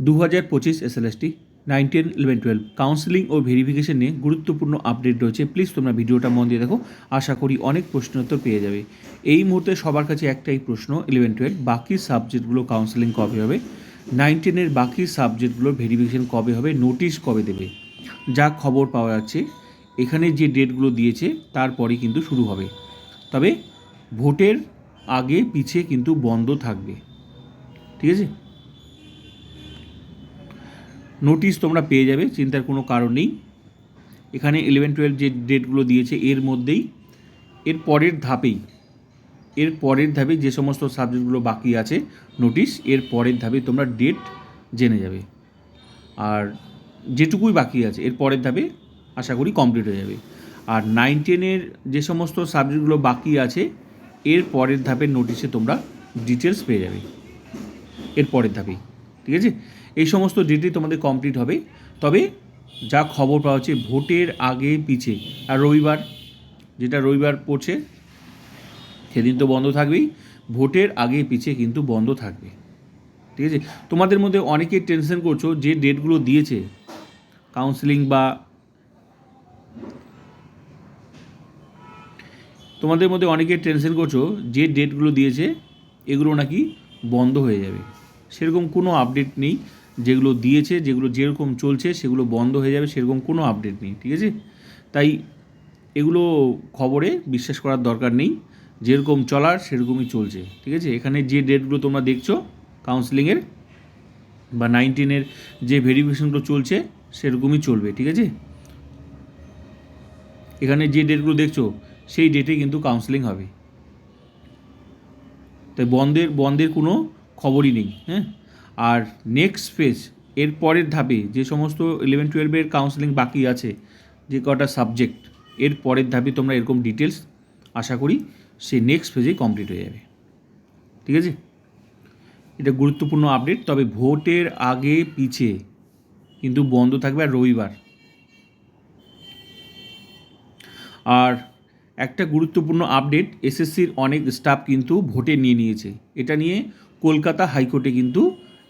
2025 SLST 9, 10, 11, 12 counselling ও verification নিয়ে গুরুত্বপূর্ণ update রয়েছে। প্লিজ তোমরা ভিডিওটা মন দিয়ে দেখো, আশা করি অনেক প্রশ্নোত্তর পেয়ে যাবে। এই মুহূর্তে সবার কাছে একটাই প্রশ্ন, 11, 12 বাকি সাবজেক্টগুলো কাউন্সেলিং কবে হবে, 9, 10 বাকি সাবজেক্টগুলোর ভেরিফিকেশন কবে হবে, নোটিশ কবে দেবে। যা খবর পাওয়া যাচ্ছে এখানে যে ডেটগুলো দিয়েছে তারপরেই কিন্তু শুরু হবে, তবে ভোটের আগে পিছে কিন্তু বন্ধ থাকবে। ঠিক আছে, নোটিশ তোমরা পেয়ে যাবে, চিন্তার কোনো কারণ নেই। এখানে 11, 12 যে ডেটগুলো দিয়েছে এর মধ্যেই এর পরের ধাপে যে সমস্ত সাবজেক্টগুলো বাকি আছে নোটিশ, এর পরের ধাপে তোমরা ডেট জেনে যাবে। আর যেটুকুই বাকি আছে এর পরের ধাপে আশা করি কমপ্লিট হয়ে যাবে। আর 9, 10 যে সমস্ত সাবজেক্টগুলো বাকি আছে এর পরের ধাপের নোটিশে তোমরা ডিটেলস পেয়ে যাবে এর পরের ধাপেই। ঠিক আছে, এই সমস্ত ডেটই তোমাদের কমপ্লিট হবে। তবে যা খবর পাওয়া যাচ্ছে ভোটের আগে পিছে, আর রবিবার যেটা রবিবার পড়ছে সেদিন তো বন্ধ থাকবেই, ভোটের আগে পিছে কিন্তু বন্ধ থাকবে। ঠিক আছে, তোমাদের মধ্যে অনেকেই টেনশন করছো যে ডেটগুলো দিয়েছে কাউন্সেলিং বা তোমাদের মধ্যে অনেকে টেনশন করছো যে ডেটগুলো দিয়েছে এগুলো নাকি বন্ধ হয়ে যাবে। সেরকম কোনো আপডেট নেই। যেগুলো দিয়েছে, যেগুলো যেরকম চলছে সেগুলো বন্ধ হয়ে যাবে, সেরকম কোনো আপডেট নেই। ঠিক আছে, তাই এগুলো খবরে বিশ্বাস করার দরকার নেই, যেরকম চলার সেরকমই চলছে। ঠিক আছে, এখানে যে ডেটগুলো তোমরা দেখছো কাউন্সেলিংয়ের বা 9, 10 যে ভেরিফিকেশনগুলো চলছে সেরকমই চলবে। ঠিক আছে, এখানে যে ডেটগুলো দেখছো সেই ডেটে কিন্তু কাউন্সেলিং হবে, তাই বন্ধের কোনো খবরই নেই। হ্যাঁ, আর নেক্সট ফেজ এর পরের ধাপে যে সমস্ত 11, 12 কাউন্সেলিং বাকি আছে, যে কটা সাবজেক্ট এর পরের ধাপে তোমরা এরকম ডিটেলস আশা করি সেই নেক্সট ফেজেই কমপ্লিট হয়ে যাবে। ঠিক আছে, এটা গুরুত্বপূর্ণ আপডেট। তবে ভোটের আগে পিছে কিন্তু বন্ধ থাকবে, আর রবিবার। আর একটা গুরুত্বপূর্ণ আপডেট, এসএসসির অনেক স্টাফ কিন্তু ভোটে নিয়ে নিয়েছে। এটা নিয়ে কলকাতা হাইকোর্টে কিন্তু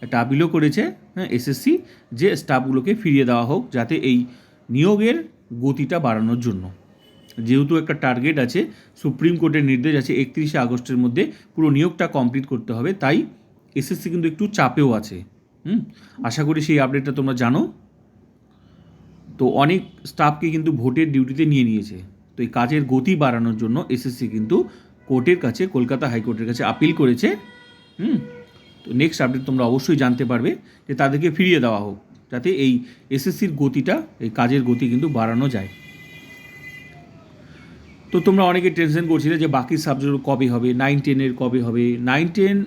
একটা আপিলও করেছে। হ্যাঁ, এসএসসি যে স্টাফগুলোকে ফিরিয়ে দেওয়া হোক, যাতে এই নিয়োগের গতিটা বাড়ানোর জন্য। যেহেতু একটা টার্গেট আছে, সুপ্রিম কোর্টের নির্দেশ আছে 31শে আগস্টের মধ্যে পুরো নিয়োগটা কমপ্লিট করতে হবে, তাই এসএসসি কিন্তু একটু চাপেও আছে। আশা করি সেই আপডেটটা তোমরা জানো। তো অনেক স্টাফকে কিন্তু ভোটের ডিউটিতে নিয়ে নিয়েছে, তো এই কাজের গতি বাড়ানোর জন্য এসএসসি কিন্তু কোর্টের কাছে, কলকাতা হাইকোর্টের কাছে আপিল করেছে। তো নেক্সট আপডেট তোমরা অবশ্যই জানতে পারবে যে তাদেরকে ফিরিয়ে দেওয়া হোক, যাতে এই এসএসসির গতিটা, এই কাজের গতি কিন্তু বাড়ানো যায়। তো তোমরা অনেকে টেনশন করছিলে যে বাকি সাবজেক্টগুলো কবে হবে, 9, 10 কবে হবে। 9, 10,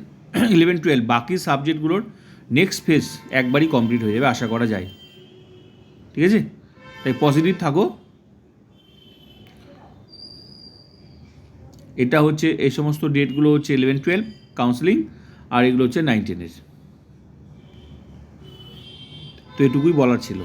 11, 12 বাকি সাবজেক্টগুলোর নেক্সট ফেজ একবারই কমপ্লিট হয়ে যাবে আশা করা যায়। ঠিক আছে, তাই পজিটিভ থাকো। এটা হচ্ছে এই সমস্ত ডেটগুলো হচ্ছে 11, 12 কাউন্সেলিং, আর এগুলো হচ্ছে 9, 10। তো এটুকুই বলার ছিল।